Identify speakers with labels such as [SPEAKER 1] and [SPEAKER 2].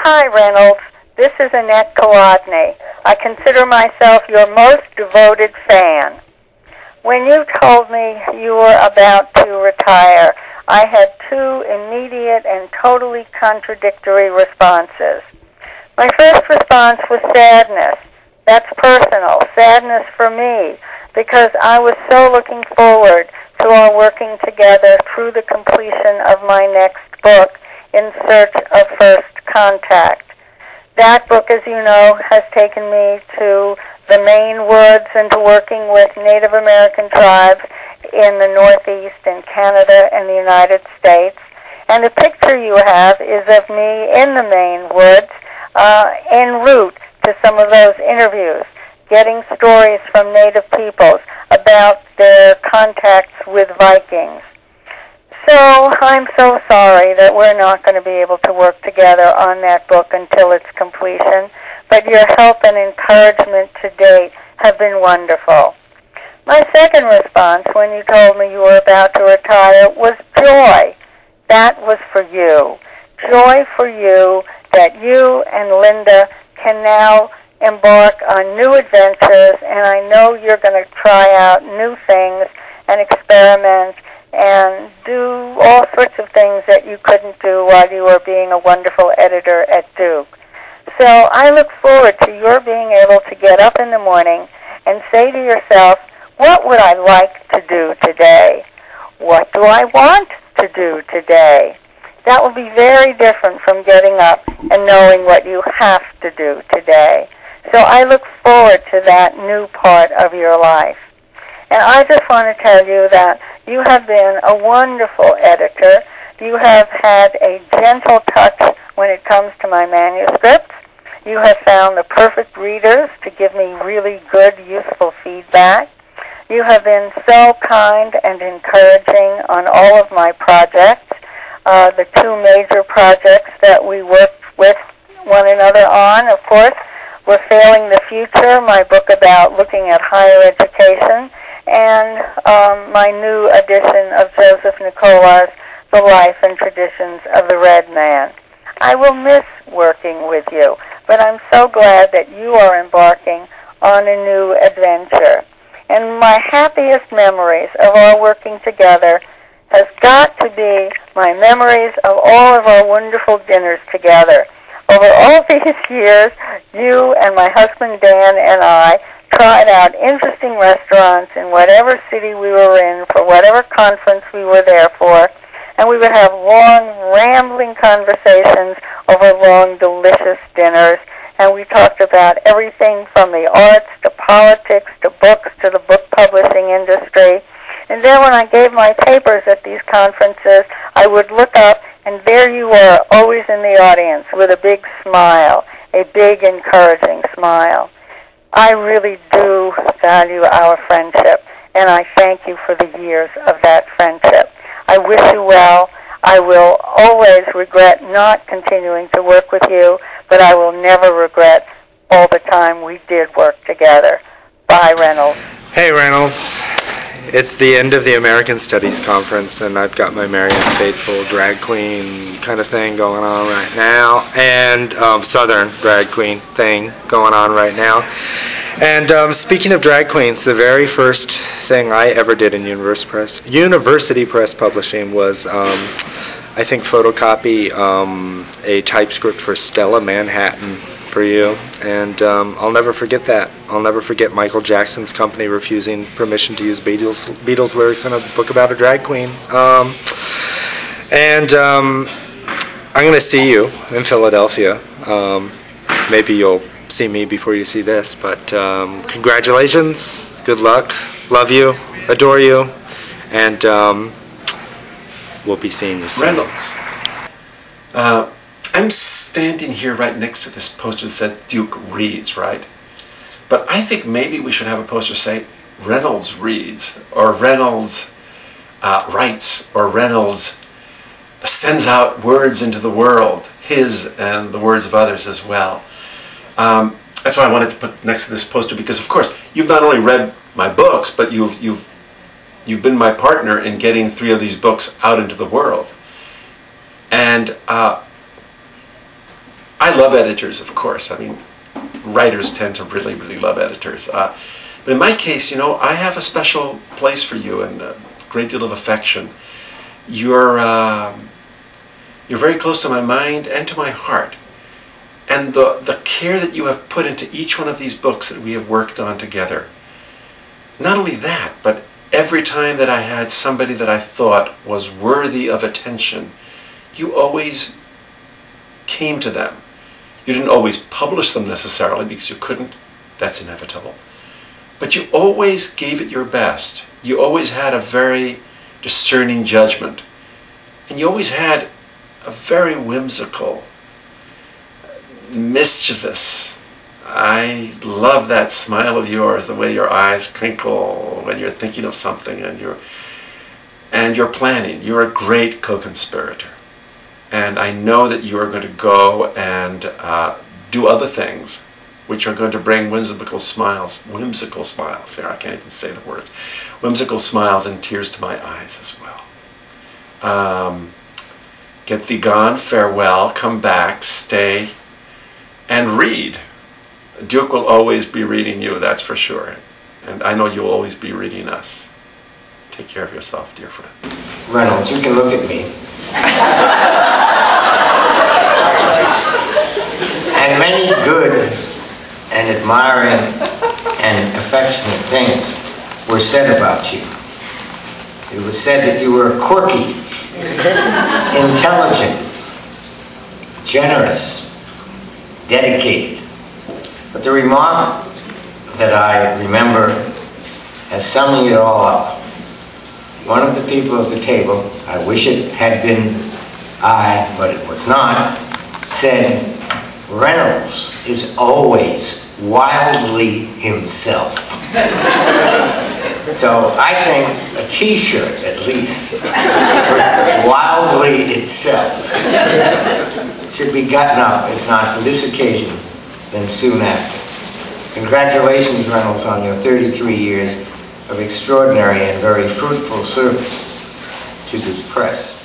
[SPEAKER 1] Hi, Reynolds. This is Annette Kolodny. I consider myself your most devoted fan. When you told me you were about to retire, I had two immediate and totally contradictory responses. My first response was sadness. That's personal, sadness for me, because I was so looking forward to our working together through the completion of my next book, In Search of First Contact. That book, as you know, has taken me to the Maine woods and to working with Native American tribes in the Northeast in Canada and the United States. And the picture you have is of me in the Maine woods en route to some of those interviews, getting stories from Native peoples about their contacts with Vikings. So I'm so sorry that we're not going to be able to work together on that book until its completion, but your help and encouragement to date have been wonderful. My second response when you told me you were about to retire was joy. That was for you. Joy for you that you and Linda can now embark on new adventures, and I know you're going to try out new things and experiment and do all sorts of things that you couldn't do while you were being a wonderful editor at Duke. So I look forward to your being able to get up in the morning and say to yourself, what would I like to do today? What do I want to do today? That will be very different from getting up and knowing what you have to do today. So I look forward to that new part of your life. And I just want to tell you that you have been a wonderful editor. You have had a gentle touch when it comes to my manuscripts. You have found the perfect readers to give me really good, useful feedback. You have been so kind and encouraging on all of my projects. The two major projects that we worked with one another on, of course, were Failing the Future, my book about looking at higher education, and my new edition of Joseph Nicola's The Life and Traditions of the Red Man. I will miss working with you, but I'm so glad that you are embarking on a new adventure. And my happiest memories of our working together has got to be my memories of all of our wonderful dinners together. Over all these years, you and my husband Dan and I tried out interesting restaurants in whatever city we were in for whatever conference we were there for, and we would have long, rambling conversations over long, delicious dinners, and we talked about everything from the arts to politics to books to the book publishing industry. And then when I gave my papers at these conferences, I would look up, and there you were, always in the audience with a big smile, a big, encouraging smile. I really do value our friendship, and I thank you for the years of that friendship. I wish you well. I will always regret not continuing to work with you, but I will never regret all the time we did work together. Bye, Reynolds.
[SPEAKER 2] Hey, Reynolds. It's the end of the American Studies Conference, and I've got my Marianne Faithfull drag queen kind of thing going on right now, and Southern drag queen thing going on right now. And speaking of drag queens, the very first thing I ever did in University Press Publishing was, I think, photocopy a typescript for Stella Manhattan for you, and I'll never forget that. I'll never forget Michael Jackson's company refusing permission to use Beatles lyrics in a book about a drag queen. I'm going to see you in Philadelphia. Maybe you'll see me before you see this, but congratulations, good luck, love you, adore you, and we'll be seeing you soon.
[SPEAKER 3] Reynolds. I'm standing here right next to this poster that says Duke Reads, right? But I think maybe we should have a poster say Reynolds Reads, or Reynolds Writes, or Reynolds sends out words into the world, his and the words of others as well. That's why I wanted to put next to this poster, because of course you've not only read my books, but you've been my partner in getting 3 of these books out into the world. And I love editors, of course. I mean, writers tend to really, really love editors. But in my case, you know, I have a special place for you and a great deal of affection. You're very close to my mind and to my heart. And the care that you have put into each one of these books that we have worked on together. Not only that, but every time that I had somebody that I thought was worthy of attention, you always came to them. You didn't always publish them necessarily because you couldn't. That's inevitable. But you always gave it your best. You always had a very discerning judgment. And you always had a very whimsical, mischievous, I love that smile of yours, the way your eyes crinkle when you're thinking of something and you're planning. You're a great co-conspirator. And I know that you are going to go and do other things which are going to bring whimsical smiles, here I can't even say the words, whimsical smiles and tears to my eyes as well. Get thee gone, farewell, come back, stay, and read. Duke will always be reading you, that's for sure. And I know you'll always be reading us. Take care of yourself, dear friend.
[SPEAKER 4] Reynolds, you can look at me. And many good and admiring and affectionate things were said about you. It was said that you were quirky, intelligent, generous, dedicated. But the remark that I remember as summing it all up, one of the people at the table, I wish it had been I, but it was not, said, Reynolds is always wildly himself. So I think a t-shirt, at least, wildly itself, should be gotten up, if not for this occasion, then soon after. Congratulations, Reynolds, on your 33 years of extraordinary and very fruitful service to this press.